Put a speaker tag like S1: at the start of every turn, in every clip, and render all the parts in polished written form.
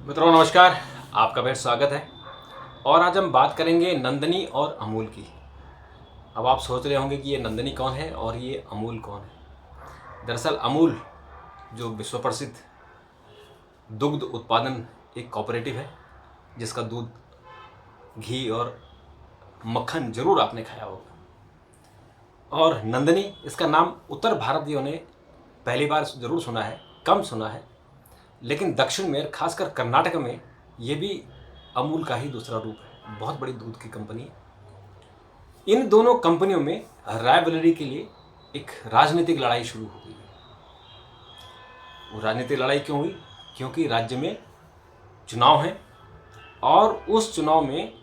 S1: मित्रों नमस्कार, आपका फिर स्वागत है। और आज हम बात करेंगे नंदिनी और अमूल की। अब आप सोच रहे होंगे कि ये नंदिनी कौन है और ये अमूल कौन है। दरअसल अमूल जो विश्व प्रसिद्ध दुग्ध उत्पादन एक कोऑपरेटिव है, जिसका दूध, घी और मक्खन जरूर आपने खाया होगा। और नंदिनी, इसका नाम उत्तर भारतीयों ने पहली बार जरूर सुना है, कम सुना है, लेकिन दक्षिण में खासकर कर्नाटक में ये भी अमूल का ही दूसरा रूप है। बहुत बड़ी दूध की कंपनी है। इन दोनों कंपनियों में रायबरेली के लिए एक राजनीतिक लड़ाई शुरू हो गई। वो राजनीतिक लड़ाई क्यों हुई? क्योंकि राज्य में चुनाव है और उस चुनाव में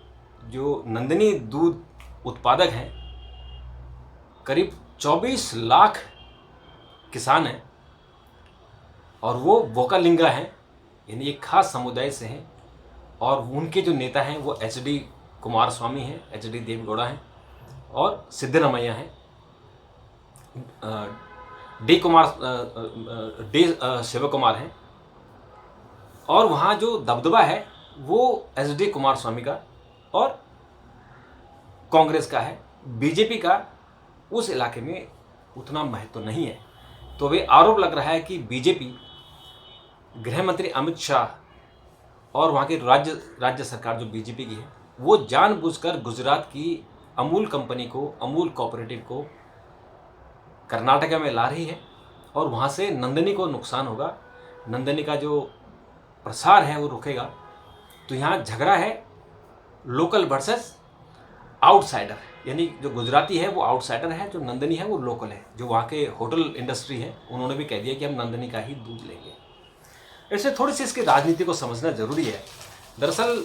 S1: जो नंदिनी दूध उत्पादक हैं, करीब 24 लाख किसान हैं और वो वोकालिंगा हैं, यानी एक खास समुदाय से हैं। और उनके जो नेता हैं वो एच.डी. कुमारस्वामी हैं, एच.डी. देवेगौड़ा हैं और सिद्धरामैया हैं, डी शिवकुमार हैं। और वहाँ जो दबदबा है वो एच.डी. कुमारस्वामी का और कांग्रेस का है। बीजेपी का उस इलाके में उतना महत्व नहीं है। तो वे आरोप लग रहा है कि बीजेपी, गृह मंत्री अमित शाह और वहाँ की राज्य सरकार जो बीजेपी की है, वो जानबूझकर गुजरात की अमूल कंपनी को, अमूल कोऑपरेटिव को कर्नाटक में ला रही है और वहाँ से नंदिनी को नुकसान होगा। नंदिनी का जो प्रसार है वो रुकेगा। तो यहाँ झगड़ा है लोकल वर्सेस आउटसाइडर, यानी जो गुजराती है वो आउटसाइडर है, जो नंदिनी है वो लोकल है। जो वहाँ के होटल इंडस्ट्री है उन्होंने भी कह दिया कि हम नंदिनी का ही दूध लेंगे। ऐसे थोड़ी सी इसकी राजनीति को समझना जरूरी है। दरअसल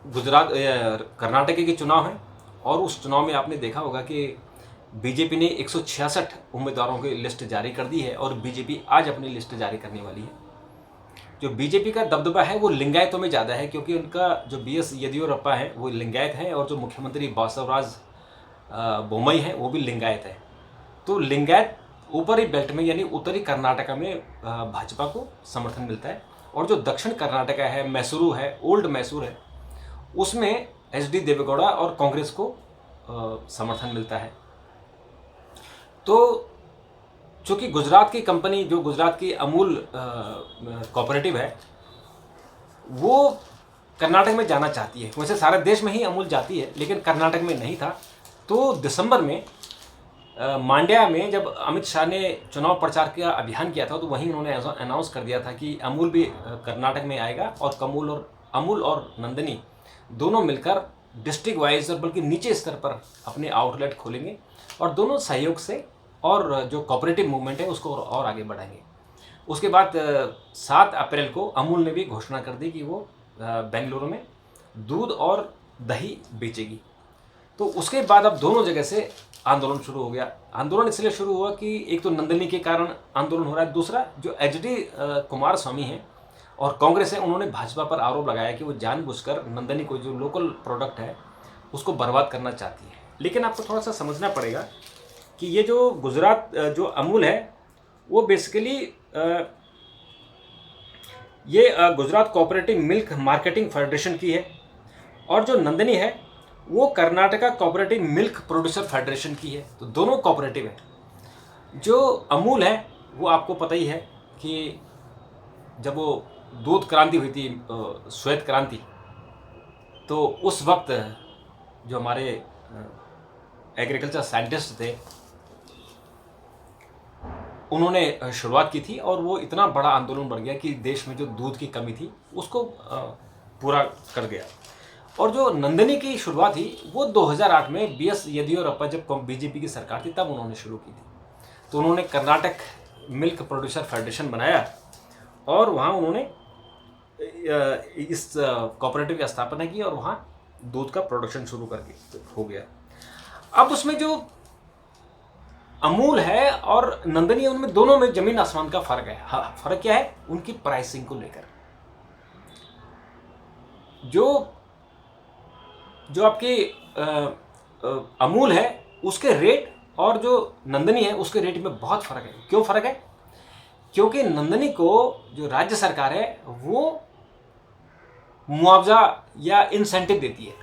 S1: कर्नाटक के चुनाव है और उस चुनाव में आपने देखा होगा कि बीजेपी ने 166 उम्मीदवारों की लिस्ट जारी कर दी है और बीजेपी आज अपनी लिस्ट जारी करने वाली है। जो बीजेपी का दबदबा है वो लिंगायतों में ज़्यादा है, क्योंकि उनका जो बीएस येदियुरप्पा है वो लिंगायत है और जो मुख्यमंत्री बासवराज बोम्मई है वो भी लिंगायत है। तो लिंगायत ऊपरी बेल्ट में यानी उत्तरी कर्नाटक में भाजपा को समर्थन मिलता है और जो दक्षिण कर्नाटक है, मैसूरू है, ओल्ड मैसूर है, उसमें एच.डी. देवेगौड़ा और कांग्रेस को समर्थन मिलता है। तो चूँकि गुजरात की कंपनी, जो गुजरात की अमूल कोऑपरेटिव है, वो कर्नाटक में जाना चाहती है। वैसे सारे देश में ही अमूल जाती है, लेकिन कर्नाटक में नहीं था। तो दिसंबर में मांड्या में जब अमित शाह ने चुनाव प्रचार का अभियान किया था, तो वहीं उन्होंने अनाउंस कर दिया था कि अमूल भी कर्नाटक में आएगा और अमूल और नंदिनी दोनों मिलकर डिस्ट्रिक्ट वाइज और बल्कि नीचे स्तर पर अपने आउटलेट खोलेंगे और दोनों सहयोग से और जो कोऑपरेटिव मूवमेंट है उसको और आगे बढ़ाएंगे। उसके बाद 7 अप्रैल को अमूल ने भी घोषणा कर दी कि वो बेंगलुरु में दूध और दही बेचेगी। तो उसके बाद अब दोनों जगह से आंदोलन शुरू हो गया। आंदोलन इसलिए शुरू हुआ कि एक तो नंदिनी के कारण आंदोलन हो रहा है, दूसरा जो एच.डी. कुमारस्वामी हैं और कांग्रेस है, उन्होंने भाजपा पर आरोप लगाया कि वो जानबूझकर नंदिनी को, जो लोकल प्रोडक्ट है, उसको बर्बाद करना चाहती है। लेकिन आपको थोड़ा सा समझना पड़ेगा कि ये जो जो अमूल है वो बेसिकली ये Gujarat cooperative milk marketing federation की है और जो नंदिनी है वो Karnataka cooperative milk producer federation की है। तो दोनों कोऑपरेटिव है। जो अमूल है वो आपको पता ही है कि जब वो दूध क्रांति हुई थी, श्वेत क्रांति, तो उस वक्त जो हमारे एग्रीकल्चर साइंटिस्ट थे उन्होंने शुरुआत की थी और वो इतना बड़ा आंदोलन बन गया कि देश में जो दूध की कमी थी उसको पूरा कर गया। और जो नंदिनी की शुरुआत थी वो 2008 में बीएस येदियुरप्पा जब बीजेपी की सरकार थी तब उन्होंने शुरू की थी। तो उन्होंने कर्नाटक मिल्क प्रोड्यूसर फेडरेशन बनाया और वहाँ उन्होंने इस कोऑपरेटिव की स्थापना की और वहाँ दूध का प्रोडक्शन शुरू करके हो गया। अब उसमें जो अमूल है और नंदिनी है, उनमें दोनों में जमीन आसमान का फर्क है। हाँ, फर्क क्या है? उनकी प्राइसिंग को लेकर। जो आपकी अमूल है उसके रेट और जो नंदिनी है उसके रेट में बहुत फर्क है। क्यों फर्क है? क्योंकि नंदिनी को जो राज्य सरकार है वो मुआवजा या इंसेंटिव देती है।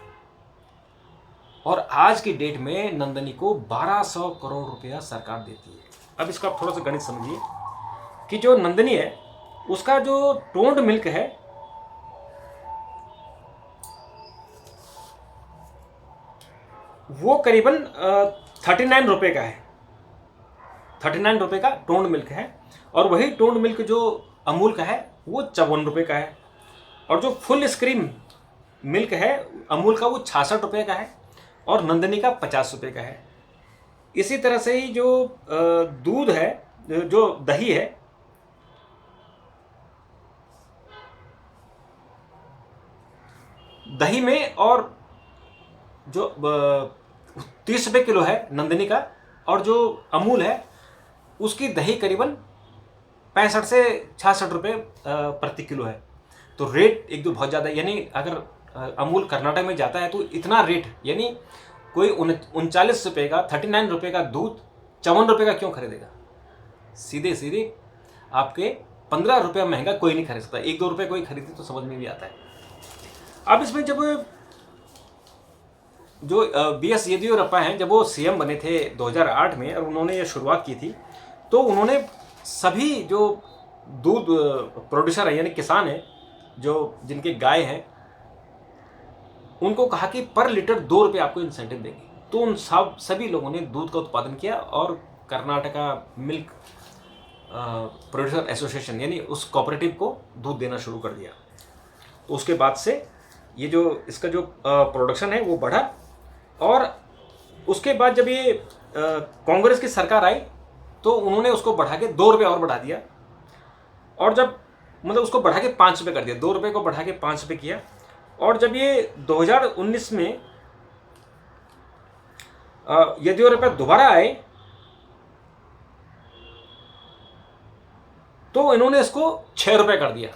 S1: और आज की डेट में नंदनी को 1200 करोड़ रुपया सरकार देती है। अब इसका आप थोड़ा सा गणित समझिए कि जो नंदनी है उसका जो टोन्ड मिल्क है वो करीबन 39 रुपये का है। 39 रुपये का टोन्ड मिल्क है। और वही टोन्ड मिल्क जो अमूल का है वो 54 रुपये का है। और जो फुल स्क्रीम मिल्क है अमूल का वो 66 रुपये का है और नंदनी का 50 रुपये का है। इसी तरह से ही जो दूध है, जो दही है, दही में और जो 30 रुपये किलो है नंदनी का और जो अमूल है उसकी दही करीबन 65 से 66 रुपये प्रति किलो है। तो रेट एक दो बहुत ज़्यादा है। यानी अगर अमूल कर्नाटक में जाता है तो इतना रेट, यानी कोई 39 रुपये का 39 रुपये का दूध 54 रुपये का क्यों खरीदेगा? सीधे सीधे आपके 15 रुपये महंगा कोई नहीं खरीद सकता। 1-2 रुपये कोई खरीदे तो समझ में भी आता है। अब इसमें जब जो BS येदियुरप्पा हैं, जब वो CM बने थे 2008 में और उन्होंने ये शुरुआत की थी, तो उन्होंने सभी जो दूध प्रोड्यूसर है यानी किसान हैं, जो जिनके गाय हैं, उनको कहा कि पर लीटर 2 रुपये आपको इंसेंटिव देंगे। तो उन सभी लोगों ने दूध का उत्पादन किया और कर्नाटका मिल्क प्रोड्यूसर एसोसिएशन यानी उस कोऑपरेटिव को दूध देना शुरू कर दिया। तो उसके बाद से ये जो इसका जो प्रोडक्शन है वो बढ़ा। और उसके बाद जब ये कांग्रेस की सरकार आई तो उन्होंने उसको बढ़ा के 2 रुपये और बढ़ा दिया। और जब मतलब उसको बढ़ा के 5 रुपये कर दिया, 2 रुपये को बढ़ा के 5 रुपये किया। और जब ये 2019 में येदियुरप्पा दोबारा आए तो इन्होंने इसको 6 रुपये कर दिया।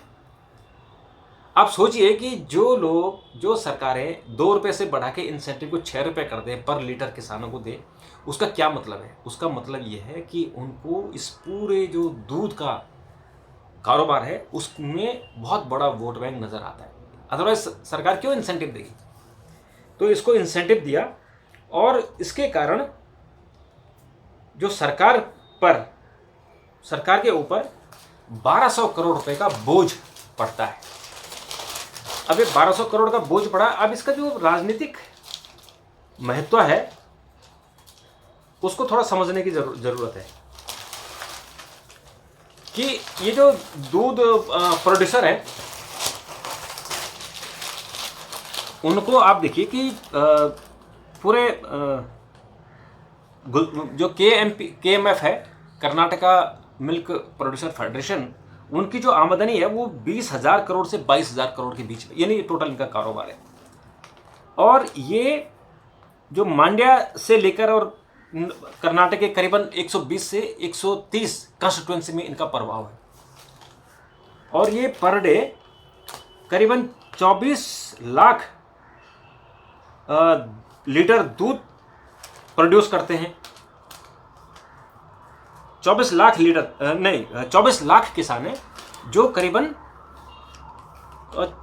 S1: आप सोचिए कि जो सरकारें 2 रुपये से बढ़ा के इंसेंटिव को 6 रुपये कर दें, पर लीटर किसानों को दे, उसका क्या मतलब है? उसका मतलब ये है कि उनको इस पूरे जो दूध का कारोबार है उसमें बहुत बड़ा वोट बैंक नज़र आता है। अदरवाइज सरकार क्यों इंसेंटिव देगी? तो इसको इंसेंटिव दिया और इसके कारण जो सरकार के ऊपर 1200 करोड़ रुपए का बोझ पड़ता है। अब ये 1200 करोड़ का बोझ पड़ा। अब इसका जो राजनीतिक महत्व है उसको थोड़ा समझने की जरूरत है कि ये जो दूध प्रोड्यूसर है उनको आप देखिए कि पूरे जो KMF है, कर्नाटका मिल्क प्रोड्यूसर फेडरेशन, उनकी जो आमदनी है वो 20,000 करोड़ से 22,000 करोड़ के बीच में, यानी टोटल इनका कारोबार है। और ये जो मांड्या से लेकर और कर्नाटक के करीबन 120 से 130 कंस्टिट्यूएंसी में इनका प्रभाव है। और ये पर डे करीबन 24 लाख लीटर दूध प्रोड्यूस करते हैं। 24 लाख लीटर नहीं, 24 लाख किसान हैं जो करीबन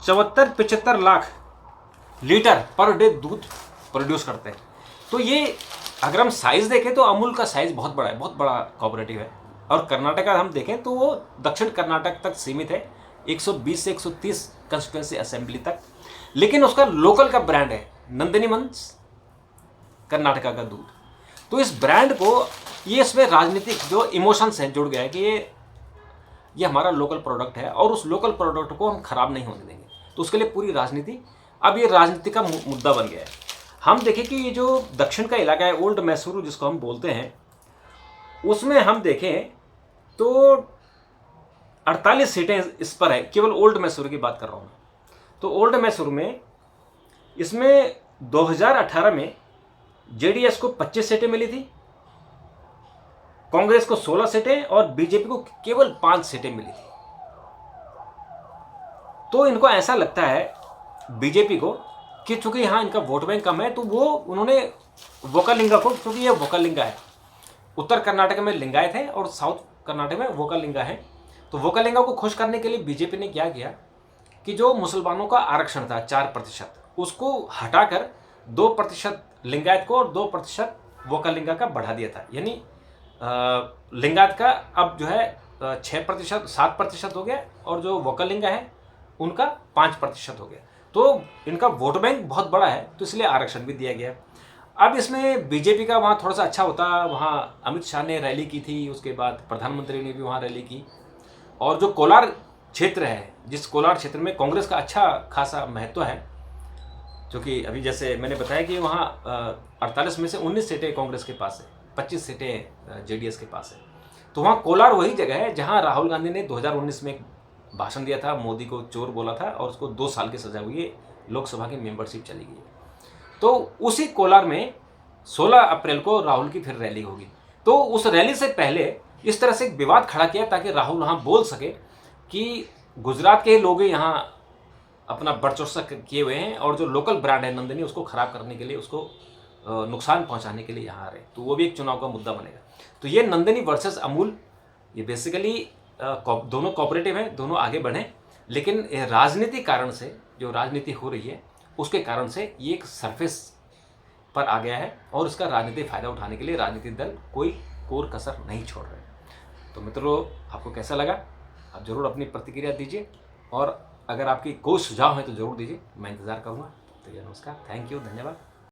S1: 74-75 लाख लीटर पर डे दूध प्रोड्यूस करते हैं। तो ये अगर हम साइज़ देखें तो अमूल का साइज़ बहुत बड़ा है, बहुत बड़ा कोऑपरेटिव है। और कर्नाटक का हम देखें तो वो दक्षिण कर्नाटक तक सीमित है, 120 से 130 कंस्टिट्यूएंसी असेंबली तक। लेकिन उसका लोकल का ब्रांड है नंदिनी मंस, कर्नाटका का दूध। तो इस ब्रांड को ये इसमें राजनीतिक जो इमोशंस हैं जुड़ गया है कि ये हमारा लोकल प्रोडक्ट है और उस लोकल प्रोडक्ट को हम खराब नहीं होने देंगे। तो उसके लिए पूरी राजनीति, अब ये राजनीति का मुद्दा बन गया है। हम देखें कि ये जो दक्षिण का इलाका है, ओल्ड मैसूरू जिसको हम बोलते हैं, उसमें हम देखें तो 48 सीटें इस पर है। केवल ओल्ड मैसूरू की बात कर रहा हूँ। तो ओल्ड मैसूरू में इसमें 2018 में JDS को 25 सीटें मिली थी, कांग्रेस को 16 सीटें और बीजेपी को केवल 5 सीटें मिली थी। तो इनको ऐसा लगता है बीजेपी को कि चूंकि यहाँ इनका वोट बैंक कम है तो उन्होंने वोकालिंगा को, क्योंकि ये वोकालिंगा है, उत्तर कर्नाटक में लिंगायत है और साउथ कर्नाटक में वोकालिंगा है, तो वोकालिंगा को खुश करने के लिए बीजेपी ने क्या किया कि जो मुसलमानों का आरक्षण था 4%, उसको हटाकर 2% लिंगायत को और 2% वोकलिंगा का बढ़ा दिया था। यानी लिंगायत का अब जो है 6%, 7% हो गया, और जो वोकलिंगा है उनका 5% हो गया। तो इनका वोट बैंक बहुत बड़ा है, तो इसलिए आरक्षण भी दिया गया। अब इसमें बीजेपी का वहाँ थोड़ा सा अच्छा होता, वहाँ अमित शाह ने रैली की थी, उसके बाद प्रधानमंत्री ने भी वहाँ रैली की। और जो कोलार क्षेत्र है, जिस कोलार क्षेत्र में कांग्रेस का अच्छा खासा महत्व है, क्योंकि अभी जैसे मैंने बताया कि वहाँ 48 में से 19 सीटें कांग्रेस के पास है, 25 सीटें जेडीएस के पास है। तो वहाँ कोलार वही जगह है जहाँ राहुल गांधी ने 2019 में भाषण दिया था, मोदी को चोर बोला था, और उसको 2 साल की सजा हुई है, लोकसभा की मेंबरशिप चली गई है। तो उसी कोलार में 16 अप्रैल को राहुल की फिर रैली होगी। तो उस रैली से पहले इस तरह से एक विवाद खड़ा किया ताकि राहुल वहाँ बोल सके कि गुजरात के लोग यहाँ अपना वर्चस्व किए हुए हैं, और जो लोकल ब्रांड है नंदिनी, उसको खराब करने के लिए, उसको नुकसान पहुंचाने के लिए यहाँ आ रहे हैं। तो वो भी एक चुनाव का मुद्दा बनेगा। तो ये नंदिनी वर्सेस अमूल, ये बेसिकली दोनों कोऑपरेटिव हैं, दोनों आगे बढ़ें, लेकिन राजनीतिक कारण से, जो राजनीति हो रही है उसके कारण से ये एक सरफेस पर आ गया है, और इसका राजनीतिक फायदा उठाने के लिए राजनीतिक दल कोई कोर कसर नहीं छोड़ रहे। तो मित्रों, आपको कैसा लगा? आप जरूर अपनी प्रतिक्रिया दीजिए, और अगर आपकी कोई सुझाव है तो जरूर दीजिए, मैं इंतज़ार करूँगा। तो ये नमस्कार, थैंक यू, धन्यवाद।